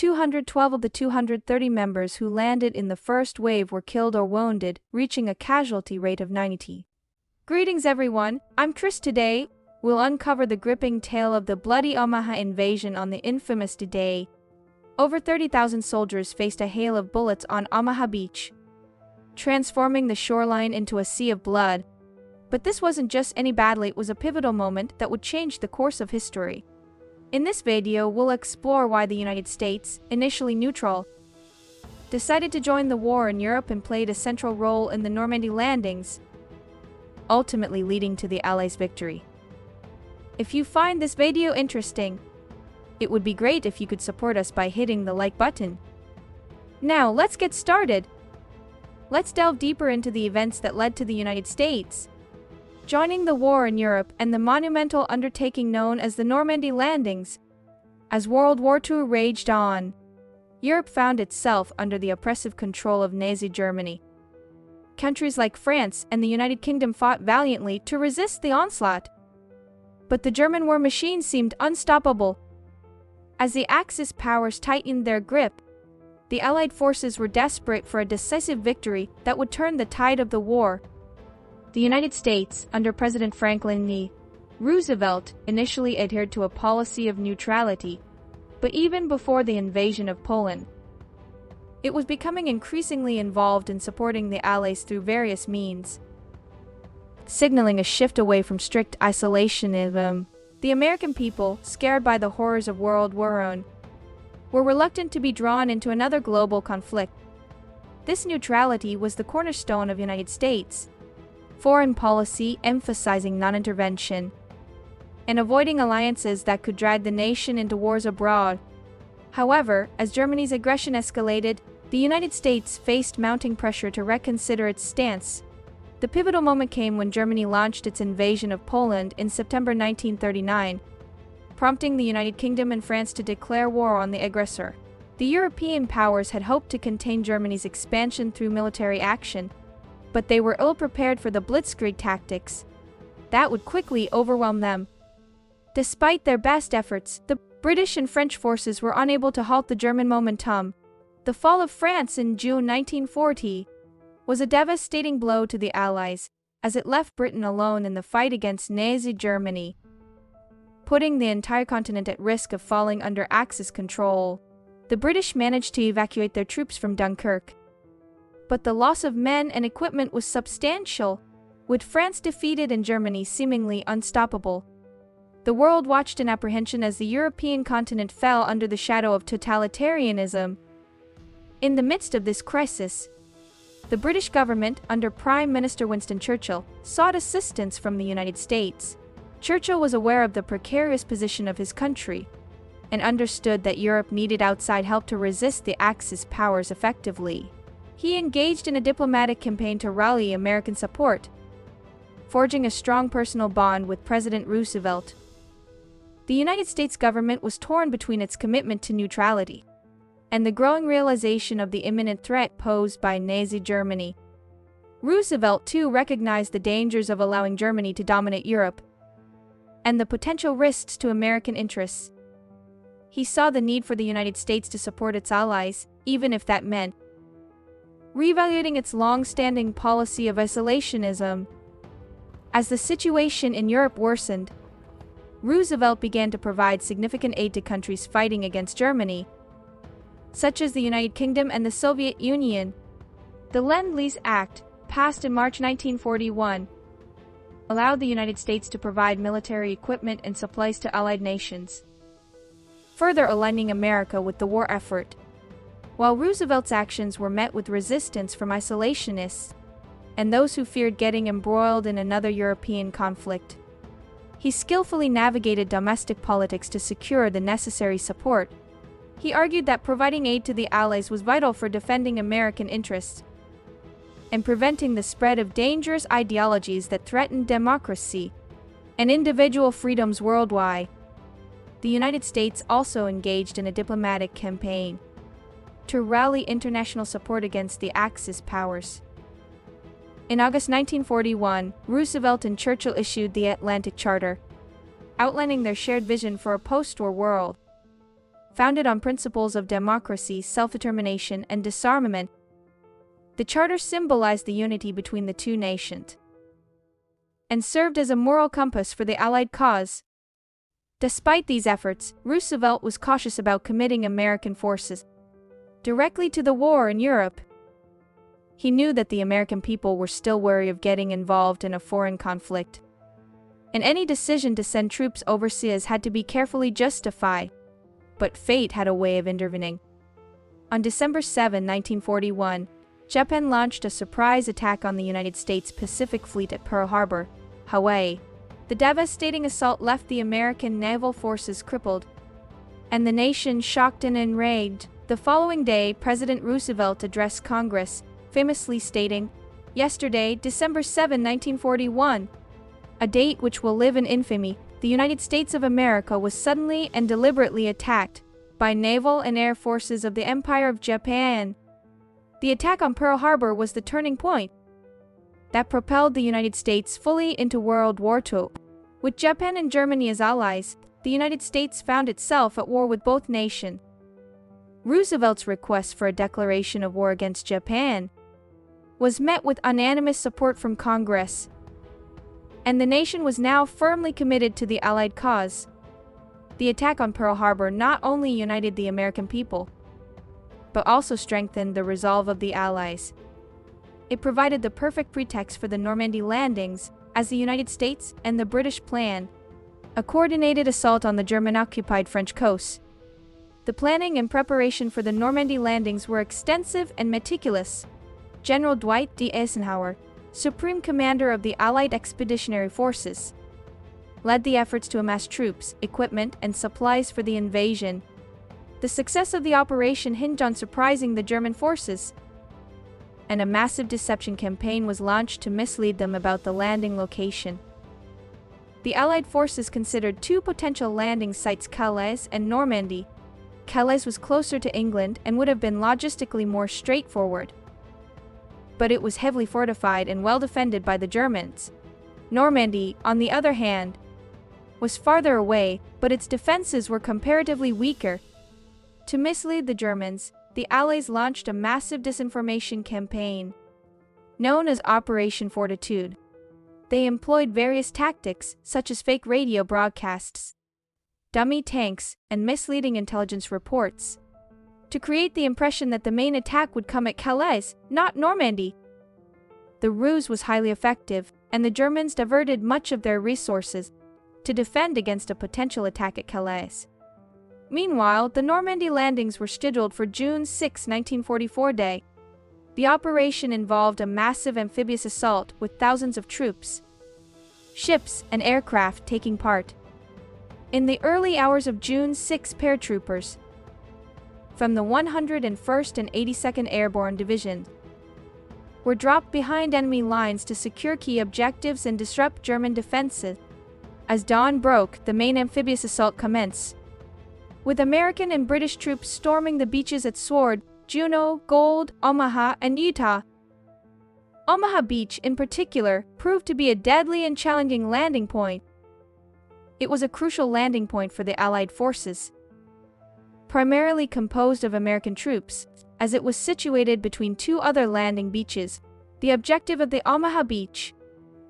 212 of the 230 members who landed in the first wave were killed or wounded, reaching a casualty rate of 90. Greetings everyone, I'm Chris. Today, we'll uncover the gripping tale of the bloody Omaha invasion on the infamous DDay. Over 30,000 soldiers faced a hail of bullets on Omaha Beach, transforming the shoreline into a sea of blood. But this wasn't just any battle, it was a pivotal moment that would change the course of history. In this video, we'll explore why the United States, initially neutral, decided to join the war in Europe and played a central role in the Normandy Landings, ultimately leading to the Allies' victory. If you find this video interesting, it would be great if you could support us by hitting the like button. Now, let's get started. Let's delve deeper into the events that led to the United States joining the war in Europe and the monumental undertaking known as the Normandy Landings. As World War II raged on, Europe found itself under the oppressive control of Nazi Germany. Countries like France and the United Kingdom fought valiantly to resist the onslaught. But the German war machine seemed unstoppable. As the Axis powers tightened their grip, the Allied forces were desperate for a decisive victory that would turn the tide of the war. The United States, under President Franklin D. Roosevelt, initially adhered to a policy of neutrality, but even before the invasion of Poland, it was becoming increasingly involved in supporting the Allies through various means, signaling a shift away from strict isolationism. The American people, scared by the horrors of World War I, were reluctant to be drawn into another global conflict. This neutrality was the cornerstone of United States foreign policy, emphasizing non-intervention and avoiding alliances that could drag the nation into wars abroad. However, as Germany's aggression escalated, the United States faced mounting pressure to reconsider its stance. The pivotal moment came when Germany launched its invasion of Poland in September 1939, prompting the United Kingdom and France to declare war on the aggressor. The European powers had hoped to contain Germany's expansion through military action, but they were ill-prepared for the blitzkrieg tactics that would quickly overwhelm them. Despite their best efforts, the British and French forces were unable to halt the German momentum. The fall of France in June 1940 was a devastating blow to the Allies, as it left Britain alone in the fight against Nazi Germany, putting the entire continent at risk of falling under Axis control. The British managed to evacuate their troops from Dunkirk, but the loss of men and equipment was substantial, with France defeated and Germany seemingly unstoppable. The world watched in apprehension as the European continent fell under the shadow of totalitarianism. In the midst of this crisis, the British government, under Prime Minister Winston Churchill, sought assistance from the United States. Churchill was aware of the precarious position of his country and understood that Europe needed outside help to resist the Axis powers effectively. He engaged in a diplomatic campaign to rally American support, forging a strong personal bond with President Roosevelt. The United States government was torn between its commitment to neutrality and the growing realization of the imminent threat posed by Nazi Germany. Roosevelt, too, recognized the dangers of allowing Germany to dominate Europe and the potential risks to American interests. He saw the need for the United States to support its allies, even if that meant reevaluating its long-standing policy of isolationism. As the situation in Europe worsened, Roosevelt began to provide significant aid to countries fighting against Germany, such as the United Kingdom and the Soviet Union. The Lend-Lease Act, passed in March 1941, allowed the United States to provide military equipment and supplies to allied nations, further aligning America with the war effort. While Roosevelt's actions were met with resistance from isolationists and those who feared getting embroiled in another European conflict, he skillfully navigated domestic politics to secure the necessary support. He argued that providing aid to the Allies was vital for defending American interests and preventing the spread of dangerous ideologies that threatened democracy and individual freedoms worldwide. The United States also engaged in a diplomatic campaign to rally international support against the Axis powers. In August 1941, Roosevelt and Churchill issued the Atlantic Charter, outlining their shared vision for a post-war world. founded on principles of democracy, self-determination, and disarmament. The charter symbolized the unity between the two nations and served as a moral compass for the Allied cause. Despite these efforts, Roosevelt was cautious about committing American forces directly to the war in Europe. He knew that the American people were still wary of getting involved in a foreign conflict, and any decision to send troops overseas had to be carefully justified. But fate had a way of intervening. On December 7, 1941, Japan launched a surprise attack on the United States Pacific Fleet at Pearl Harbor, Hawaii. The devastating assault left the American naval forces crippled, and the nation shocked and enraged. The following day, President Roosevelt addressed Congress, famously stating, "Yesterday, December 7, 1941, a date which will live in infamy, the United States of America was suddenly and deliberately attacked by naval and air forces of the Empire of Japan." The attack on Pearl Harbor was the turning point that propelled the United States fully into World War II. With Japan and Germany as allies, the United States found itself at war with both nations. Roosevelt's request for a declaration of war against Japan was met with unanimous support from Congress, and the nation was now firmly committed to the Allied cause. The attack on Pearl Harbor not only united the American people, but also strengthened the resolve of the Allies. It provided the perfect pretext for the Normandy Landings, as the United States and the British planned a coordinated assault on the German-occupied French coast. The planning and preparation for the Normandy Landings were extensive and meticulous. General Dwight D. Eisenhower, Supreme Commander of the Allied Expeditionary Forces, led the efforts to amass troops, equipment, and supplies for the invasion. The success of the operation hinged on surprising the German forces, and a massive deception campaign was launched to mislead them about the landing location. The Allied forces considered two potential landing sites, Calais and Normandy. Calais was closer to England and would have been logistically more straightforward, but it was heavily fortified and well defended by the Germans. Normandy, on the other hand, was farther away, but its defenses were comparatively weaker. To mislead the Germans, the Allies launched a massive disinformation campaign, known as Operation Fortitude. They employed various tactics, such as fake radio broadcasts, dummy tanks, and misleading intelligence reports, to create the impression that the main attack would come at Calais, not Normandy. The ruse was highly effective, and the Germans diverted much of their resources to defend against a potential attack at Calais. Meanwhile, the Normandy landings were scheduled for June 6, 1944 day. The operation involved a massive amphibious assault with thousands of troops, ships, and aircraft taking part. In the early hours of June 6, paratroopers from the 101st and 82nd Airborne Division were dropped behind enemy lines to secure key objectives and disrupt German defenses. As dawn broke, the main amphibious assault commenced, with American and British troops storming the beaches at Sword, Juneau, Gold, Omaha, and Utah. Omaha Beach, in particular, proved to be a deadly and challenging landing point. It was a crucial landing point for the Allied forces, primarily composed of American troops, as it was situated between two other landing beaches. The objective of the Omaha Beach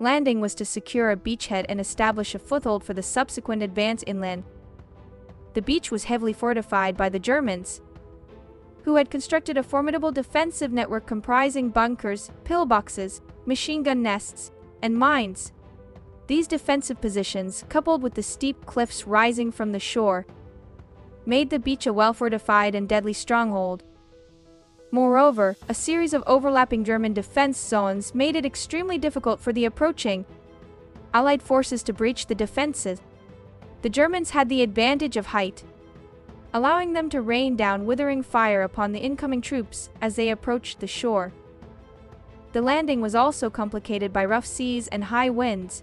landing was to secure a beachhead and establish a foothold for the subsequent advance inland. The beach was heavily fortified by the Germans, who had constructed a formidable defensive network comprising bunkers, pillboxes, machine gun nests, and mines. These defensive positions, coupled with the steep cliffs rising from the shore, made the beach a well-fortified and deadly stronghold. Moreover, a series of overlapping German defense zones made it extremely difficult for the approaching Allied forces to breach the defenses. The Germans had the advantage of height, allowing them to rain down withering fire upon the incoming troops as they approached the shore. The landing was also complicated by rough seas and high winds.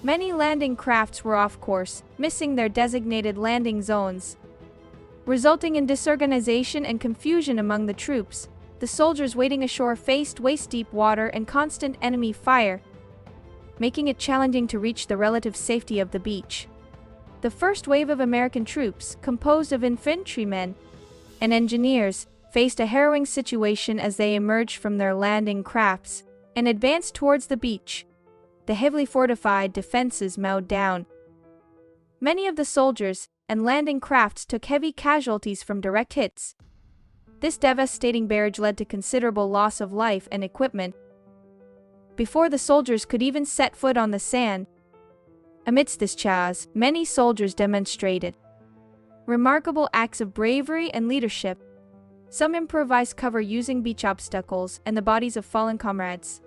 Many landing crafts were off course, missing their designated landing zones, resulting in disorganization and confusion among the troops. The soldiers waiting ashore faced waist-deep water and constant enemy fire, making it challenging to reach the relative safety of the beach. The The first wave of American troops, composed of infantrymen and engineers, faced a harrowing situation as they emerged from their landing crafts and advanced towards the beach. The heavily fortified defenses mowed down many of the soldiers, and landing crafts took heavy casualties from direct hits. This devastating barrage led to considerable loss of life and equipment before the soldiers could even set foot on the sand. Amidst this chaos, many soldiers demonstrated remarkable acts of bravery and leadership. Some improvised cover using beach obstacles and the bodies of fallen comrades,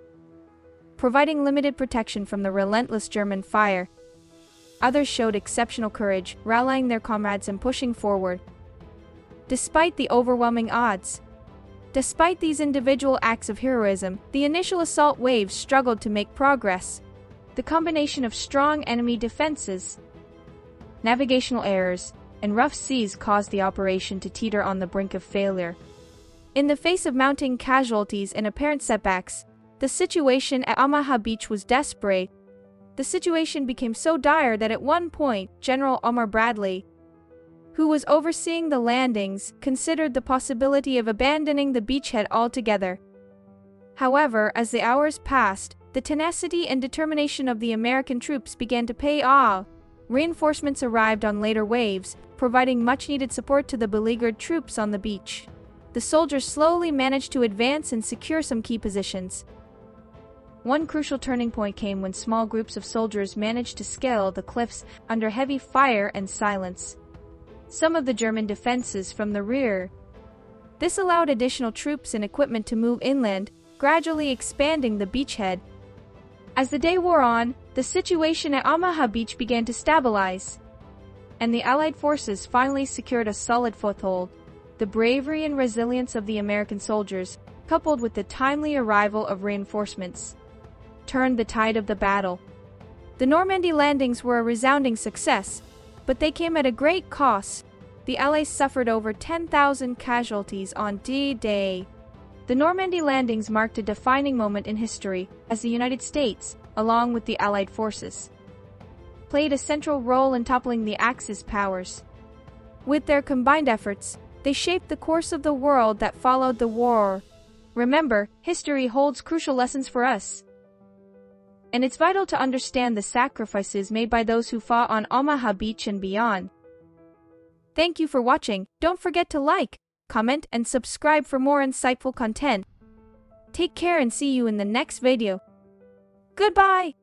providing limited protection from the relentless German fire. Others showed exceptional courage, rallying their comrades and pushing forward despite the overwhelming odds. Despite these individual acts of heroism, the initial assault waves struggled to make progress. The combination of strong enemy defenses, navigational errors, and rough seas caused the operation to teeter on the brink of failure. In the face of mounting casualties and apparent setbacks, the situation at Omaha Beach was desperate. The situation became so dire that at one point, General Omar Bradley, who was overseeing the landings, considered the possibility of abandoning the beachhead altogether. However, as the hours passed, the tenacity and determination of the American troops began to pay off. Reinforcements arrived on later waves, providing much-needed support to the beleaguered troops on the beach. The soldiers slowly managed to advance and secure some key positions. One crucial turning point came when small groups of soldiers managed to scale the cliffs under heavy fire and silence some of the German defenses from the rear. This allowed additional troops and equipment to move inland, gradually expanding the beachhead. As the day wore on, the situation at Omaha Beach began to stabilize, and the Allied forces finally secured a solid foothold. The bravery and resilience of the American soldiers, coupled with the timely arrival of reinforcements, turned the tide of the battle. The Normandy Landings were a resounding success, but they came at a great cost. The Allies suffered over 10,000 casualties on D-Day. The Normandy Landings marked a defining moment in history, as the United States, along with the Allied forces, played a central role in toppling the Axis powers. With their combined efforts, they shaped the course of the world that followed the war. Remember, history holds crucial lessons for us, and it's vital to understand the sacrifices made by those who fought on Omaha Beach and beyond. Thank you for watching. Don't forget to like, comment, and subscribe for more insightful content. Take care and see you in the next video. Goodbye!